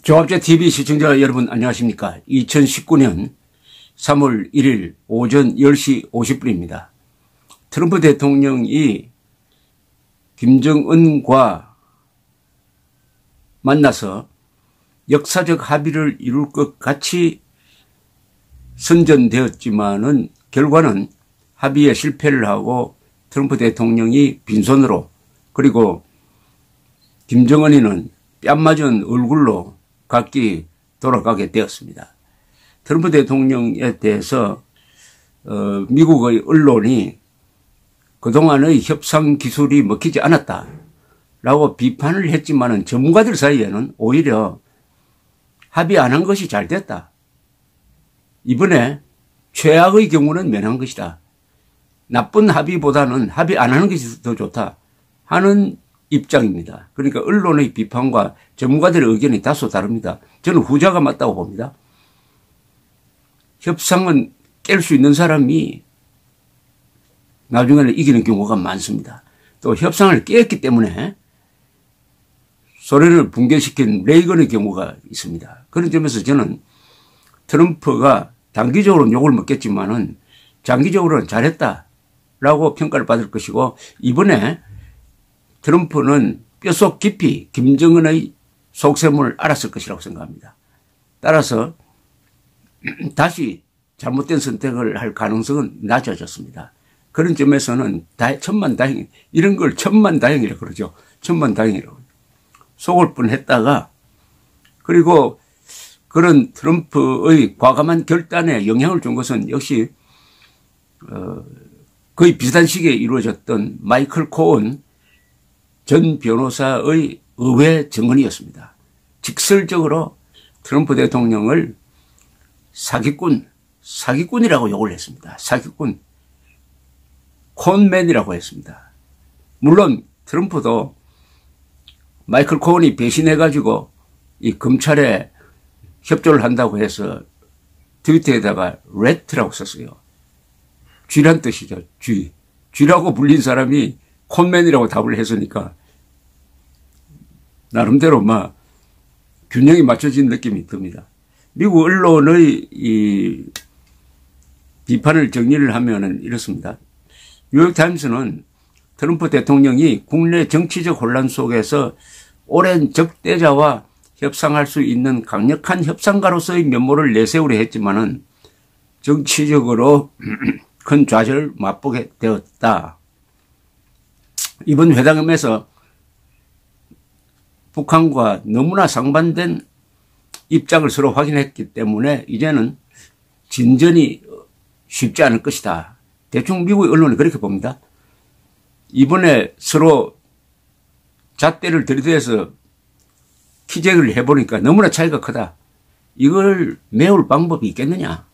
조합제 TV 시청자 여러분 안녕하십니까. 2019년 3월 1일 오전 10시 50분입니다. 트럼프 대통령이 김정은과 만나서 역사적 합의를 이룰 것 같이 선전되었지만은 결과는 합의에 실패를 하고 트럼프 대통령이 빈손으로 그리고 김정은이는 뺨 맞은 얼굴로 각기 돌아가게 되었습니다. 트럼프 대통령에 대해서 미국의 언론이 그동안의 협상 기술이 먹히지 않았다라고 비판을 했지만은 전문가들 사이에는 오히려 합의 안 한 것이 잘 됐다. 이번에 최악의 경우는 면한 것이다. 나쁜 합의보다는 합의 안 하는 것이 더 좋다 하는 입장입니다. 그러니까 언론의 비판과 전문가들의 의견이 다소 다릅니다. 저는 후자가 맞다고 봅니다. 협상은 깰 수 있는 사람이 나중에는 이기는 경우가 많습니다. 또 협상을 깼기 때문에 소련을 붕괴시킨 레이건의 경우가 있습니다. 그런 점에서 저는 트럼프가 단기적으로는 욕을 먹겠지만은 장기적으로는 잘했다라고 평가를 받을 것이고, 이번에 트럼프는 뼛속 깊이 김정은의 속셈을 알았을 것이라고 생각합니다. 따라서 다시 잘못된 선택을 할 가능성은 낮아졌습니다. 그런 점에서는 천만다행, 이런 걸 천만다행이라고 그러죠. 천만다행이라고. 속을 뻔했다가, 그리고 그런 트럼프의 과감한 결단에 영향을 준 것은 역시 거의 비슷한 시기에 이루어졌던 마이클 코언 전 변호사의 의회 증언이었습니다. 직설적으로 트럼프 대통령을 사기꾼이라고 욕을 했습니다. 사기꾼, 콘맨이라고 했습니다. 물론 트럼프도 마이클 코언이 배신해가지고 이 검찰에 협조를 한다고 해서 트위터에다가 래트라고 썼어요. 쥐란 뜻이죠. 쥐. 쥐라고 불린 사람이 콘맨이라고 답을 했으니까 나름대로 막 균형이 맞춰진 느낌이 듭니다. 미국 언론의 이 비판을 정리를 하면은 이렇습니다. 뉴욕타임스는 트럼프 대통령이 국내 정치적 혼란 속에서 오랜 적대자와 협상할 수 있는 강력한 협상가로서의 면모를 내세우려 했지만은 정치적으로 큰 좌절을 맛보게 되었다. 이번 회담에서 북한과 너무나 상반된 입장을 서로 확인했기 때문에 이제는 진전이 쉽지 않을 것이다. 대충 미국의 언론이 그렇게 봅니다. 이번에 서로 잣대를 들이대서 키재기를 해보니까 너무나 차이가 크다. 이걸 메울 방법이 있겠느냐.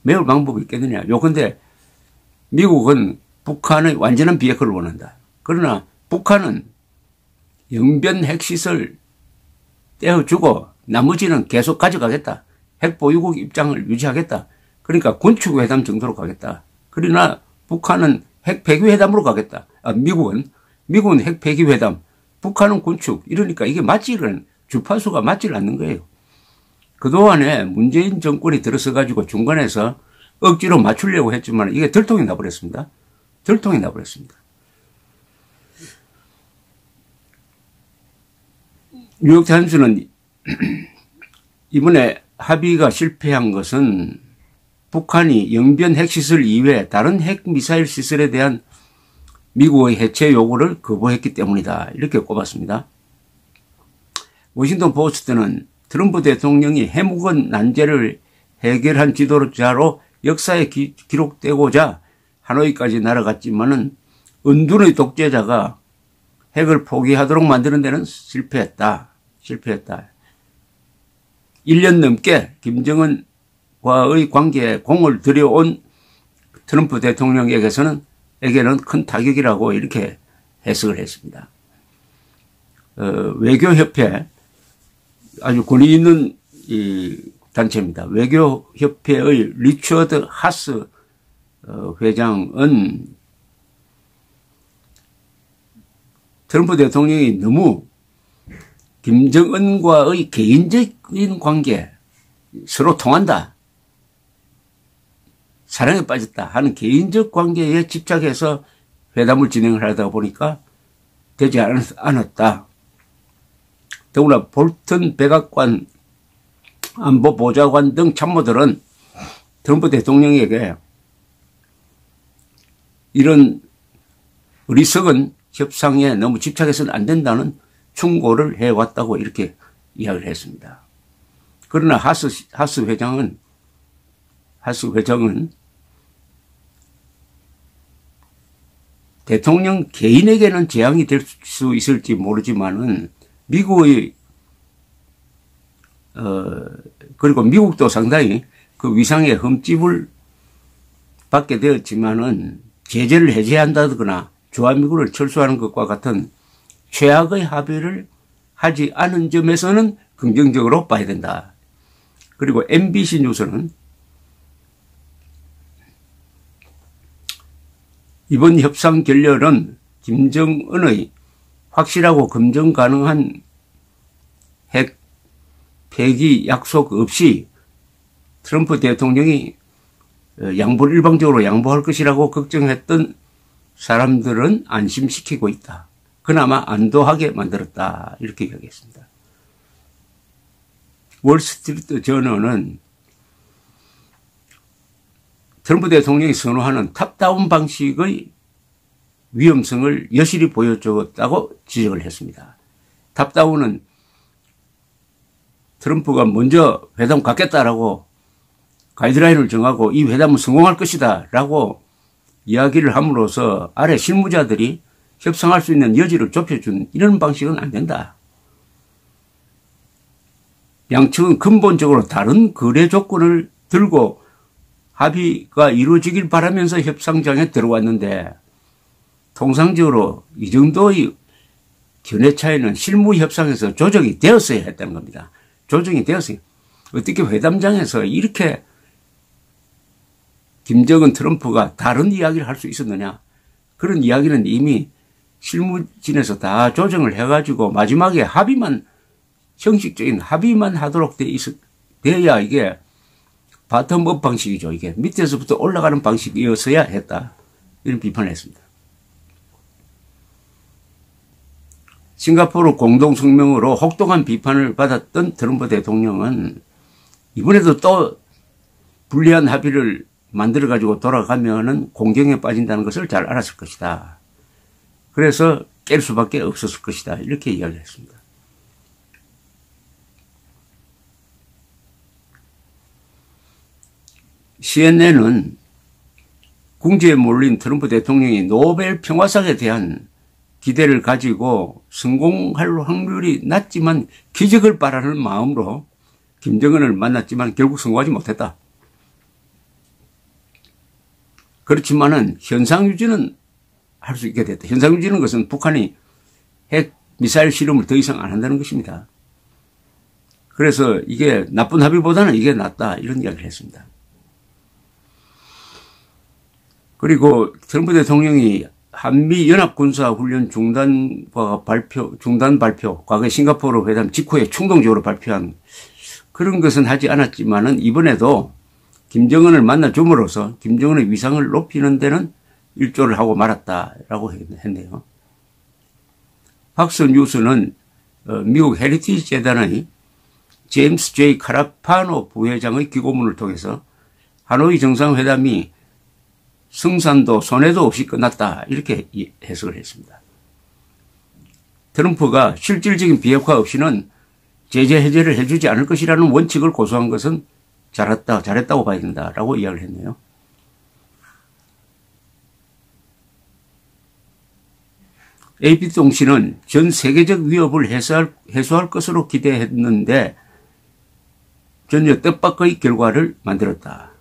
메울 방법이 있겠느냐. 요컨대 미국은 북한의 완전한 비핵화를 원한다. 그러나 북한은 영변 핵시설 떼어주고 나머지는 계속 가져가겠다. 핵보유국 입장을 유지하겠다. 그러니까 군축회담 정도로 가겠다. 그러나 북한은 핵폐기회담으로 가겠다. 미국은 핵폐기회담, 북한은 군축. 이러니까 이게 주파수가 맞지를 않는 거예요. 그동안에 문재인 정권이 들어서가지고 중간에서 억지로 맞추려고 했지만 이게 들통이 나버렸습니다. 들통이 나버렸습니다. 뉴욕타임스는 이번에 합의가 실패한 것은 북한이 영변 핵시설 이외에 다른 핵미사일 시설에 대한 미국의 해체 요구를 거부했기 때문이다. 이렇게 꼽았습니다. 워싱턴 포스트는 트럼프 대통령이 해묵은 난제를 해결한 지도자로 역사에 기록되고자 하노이까지 날아갔지만은 은둔의 독재자가 핵을 포기하도록 만드는 데는 실패했다. 1년 넘게 김정은과의 관계에 공을 들여온 트럼프 대통령에게는 큰 타격이라고 이렇게 해석을 했습니다. 외교협회, 아주 권위 있는 이 단체입니다. 외교협회의 리처드 하스 회장은 트럼프 대통령이 너무 김정은과의 개인적인 관계, 서로 통한다, 사랑에 빠졌다 하는 개인적 관계에 집착해서 회담을 진행을 하다 보니까 되지 않았다. 더구나 볼턴 백악관 안보보좌관 등 참모들은 트럼프 대통령에게 이런 어리석은 협상에 너무 집착해서는 안 된다는 충고를 해왔다고 이렇게 이야기를 했습니다. 그러나 하스 회장은 대통령 개인에게는 재앙이 될 수 있을지 모르지만은 미국의 그리고 미국도 상당히 그 위상의 흠집을 받게 되었지만은 제재를 해제한다거나 주한미군을 철수하는 것과 같은 최악의 합의를 하지 않은 점에서는 긍정적으로 봐야 된다. 그리고 MBC 뉴스는 이번 협상 결렬은 김정은의 확실하고 검증 가능한 핵 폐기 약속 없이 트럼프 대통령이 양보를 일방적으로 양보할 것이라고 걱정했던 사람들은 안심시키고 있다. 그나마 안도하게 만들었다. 이렇게 이야기했습니다. 월스트리트 저널은 트럼프 대통령이 선호하는 탑다운 방식의 위험성을 여실히 보여주었다고 지적을 했습니다. 탑다운은 트럼프가 먼저 회담 갖겠다라고 가이드라인을 정하고 이 회담은 성공할 것이다 라고 이야기를 함으로써 아래 실무자들이 협상할 수 있는 여지를 좁혀준 이런 방식은 안 된다. 양측은 근본적으로 다른 거래 조건을 들고 합의가 이루어지길 바라면서 협상장에 들어왔는데 통상적으로 이 정도의 견해 차이는 실무 협상에서 조정이 되었어야 했다는 겁니다. 조정이 되었어요. 어떻게 회담장에서 이렇게 김정은 트럼프가 다른 이야기를 할 수 있었느냐. 그런 이야기는 이미 실무진에서 다 조정을 해가지고 마지막에 합의만, 형식적인 합의만 하도록 되어야 이게 바텀업 방식이죠. 이게 밑에서부터 올라가는 방식이었어야 했다. 이런 비판을 했습니다. 싱가포르 공동성명으로 혹독한 비판을 받았던 트럼프 대통령은 이번에도 또 불리한 합의를 만들어가지고 돌아가면은 공경에 빠진다는 것을 잘 알았을 것이다. 그래서 깰 수밖에 없었을 것이다. 이렇게 이야기를 했습니다. CNN은 궁지에 몰린 트럼프 대통령이 노벨 평화상에 대한 기대를 가지고 성공할 확률이 낮지만 기적을 바라는 마음으로 김정은을 만났지만 결국 성공하지 못했다. 그렇지만은 현상 유지는 할 수 있게 됐다. 현상 유지는 것은 북한이 핵 미사일 실험을 더 이상 안 한다는 것입니다. 그래서 이게 나쁜 합의보다는 이게 낫다. 이런 이야기를 했습니다. 그리고 트럼프 대통령이 한미 연합군사훈련 중단 발표, 과거 싱가포르 회담 직후에 충동적으로 발표한 그런 것은 하지 않았지만은 이번에도 김정은을 만나줌으로써 김정은의 위상을 높이는 데는 일조를 하고 말았다라고 했네요. 박스뉴스는 미국 헤리티지 재단의 제임스 J. 카라파노 부회장의 기고문을 통해서 하노이 정상회담이 승산도 손해도 없이 끝났다 이렇게 해석을 했습니다. 트럼프가 실질적인 비핵화 없이는 제재 해제를 해주지 않을 것이라는 원칙을 고수한 것은 잘했다고 봐야 된다라고 이야기를 했네요. AP통신은 전 세계적 위협을 해소할 것으로 기대했는데 전혀 뜻밖의 결과를 만들었다.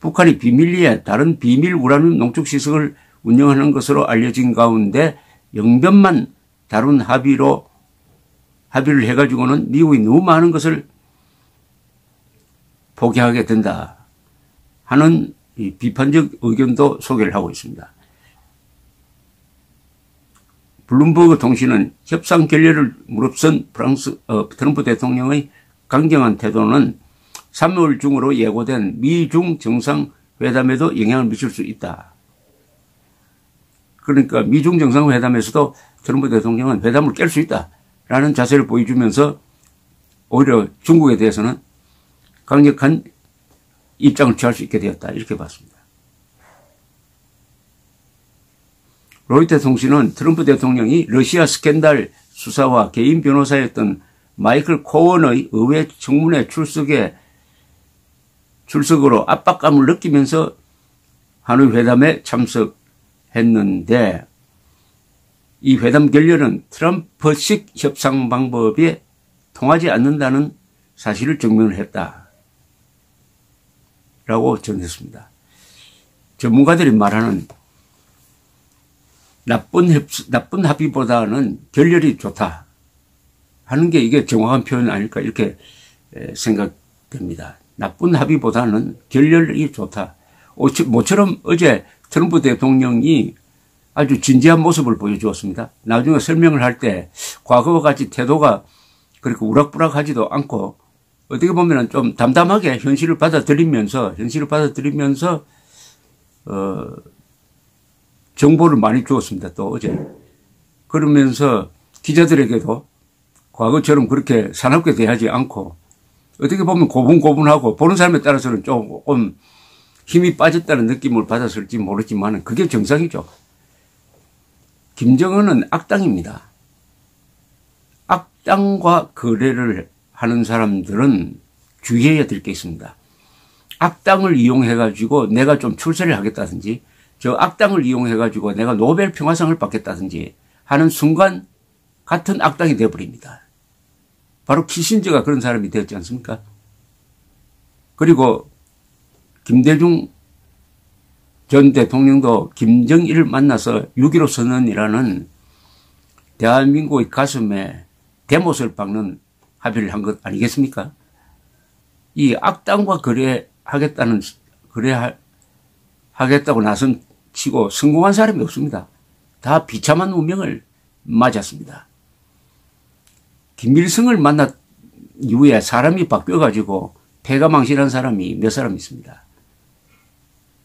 북한이 비밀리에 다른 비밀 우라늄 농축시설을 운영하는 것으로 알려진 가운데 영변만 다룬 합의를 해가지고는 미국이 너무 많은 것을 포기하게 된다 하는 비판적 의견도 소개를 하고 있습니다. 블룸버그 통신은 협상 결렬을 무릅쓴 트럼프 대통령의 강경한 태도는 3월 중으로 예고된 미중 정상회담에도 영향을 미칠 수 있다. 그러니까 미중 정상회담에서도 트럼프 대통령은 회담을 깰 수 있다라는 자세를 보여주면서 오히려 중국에 대해서는 강력한 입장을 취할 수 있게 되었다. 이렇게 봤습니다. 로이터 통신은 트럼프 대통령이 러시아 스캔들 수사와 개인 변호사였던 마이클 코언의 의회 청문회 출석으로 압박감을 느끼면서 하노이 회담에 참석했는데 이 회담 결렬은 트럼프식 협상 방법에 통하지 않는다는 사실을 증명을 했다라고 전했습니다. 전문가들이 말하는 나쁜 합의보다는 결렬이 좋다 하는 게 이게 정확한 표현 아닐까 이렇게 생각됩니다. 나쁜 합의보다는 결렬이 좋다. 모처럼 어제 트럼프 대통령이 아주 진지한 모습을 보여주었습니다. 나중에 설명을 할 때 과거와 같이 태도가 그렇게 우락부락하지도 않고 어떻게 보면 좀 담담하게 현실을 받아들이면서 정보를 많이 주었습니다. 또 어제. 그러면서 기자들에게도 과거처럼 그렇게 사납게 대하지 않고 어떻게 보면 고분고분하고 보는 사람에 따라서는 조금 힘이 빠졌다는 느낌을 받았을지 모르지만 그게 정상이죠. 김정은은 악당입니다. 악당과 거래를 하는 사람들은 주의해야 될 게 있습니다. 악당을 이용해가지고 내가 좀 출세를 하겠다든지 저 악당을 이용해가지고 내가 노벨 평화상을 받겠다든지 하는 순간 같은 악당이 되어버립니다. 바로 키신저가 그런 사람이 되었지 않습니까? 그리고 김대중 전 대통령도 김정일을 만나서 6.15 선언이라는 대한민국의 가슴에 대못을 박는 합의를 한 것 아니겠습니까? 이 악당과 하겠다고 나선 치고 성공한 사람이 없습니다. 다 비참한 운명을 맞았습니다. 김일성을 만난 이후에 사람이 바뀌어가지고 패가망신한 사람이 몇 사람 있습니다.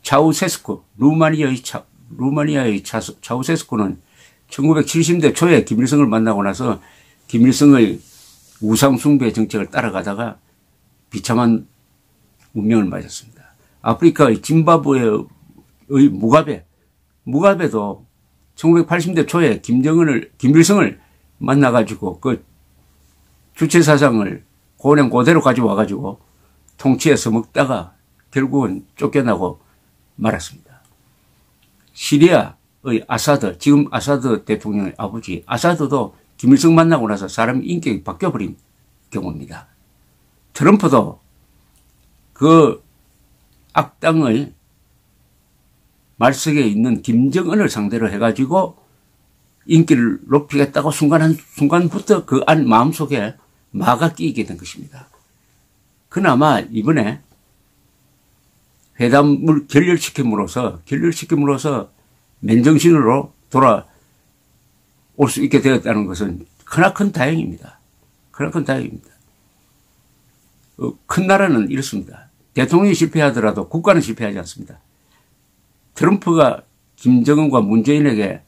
차우세스쿠, 루마니아의 차우세스쿠는 1970대 초에 김일성을 만나고 나서 김일성의 우상숭배 정책을 따라가다가 비참한 운명을 맞았습니다. 아프리카의 짐바브웨의 무가베도 1980대 초에 김일성을 만나가지고 그 주체사상을 고대로 가져와가지고 통치해서 먹다가 결국은 쫓겨나고 말았습니다. 시리아의 아사드, 지금 아사드 대통령의 아버지 아사드도 김일성 만나고 나서 사람 인격이 바뀌어버린 경우입니다. 트럼프도 그 악당의 말석에 있는 김정은을 상대로 해가지고 인기를 높이겠다고 순간부터 그 마음속에 마가 끼게 된 것입니다. 그나마 이번에 회담을 결렬시킴으로써 맨정신으로 돌아올 수 있게 되었다는 것은 크나큰 다행입니다. 크나큰 다행입니다. 큰 나라는 이렇습니다. 대통령이 실패하더라도 국가는 실패하지 않습니다. 트럼프가 김정은과 문재인에게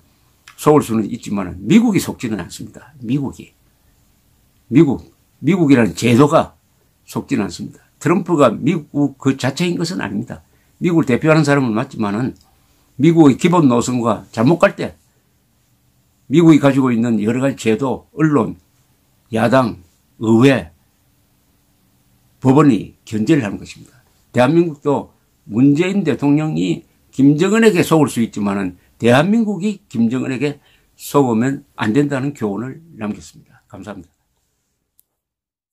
속을 수는 있지만 미국이 속지는 않습니다. 미국이라는 제도가 속지는 않습니다. 트럼프가 미국 그 자체인 것은 아닙니다. 미국을 대표하는 사람은 맞지만은 미국의 기본 노선과 잘못 갈 때 미국이 가지고 있는 여러 가지 제도, 언론, 야당, 의회, 법원이 견제를 하는 것입니다. 대한민국도 문재인 대통령이 김정은에게 속을 수 있지만은 대한민국이 김정은에게 속으면 안 된다는 교훈을 남겼습니다. 감사합니다.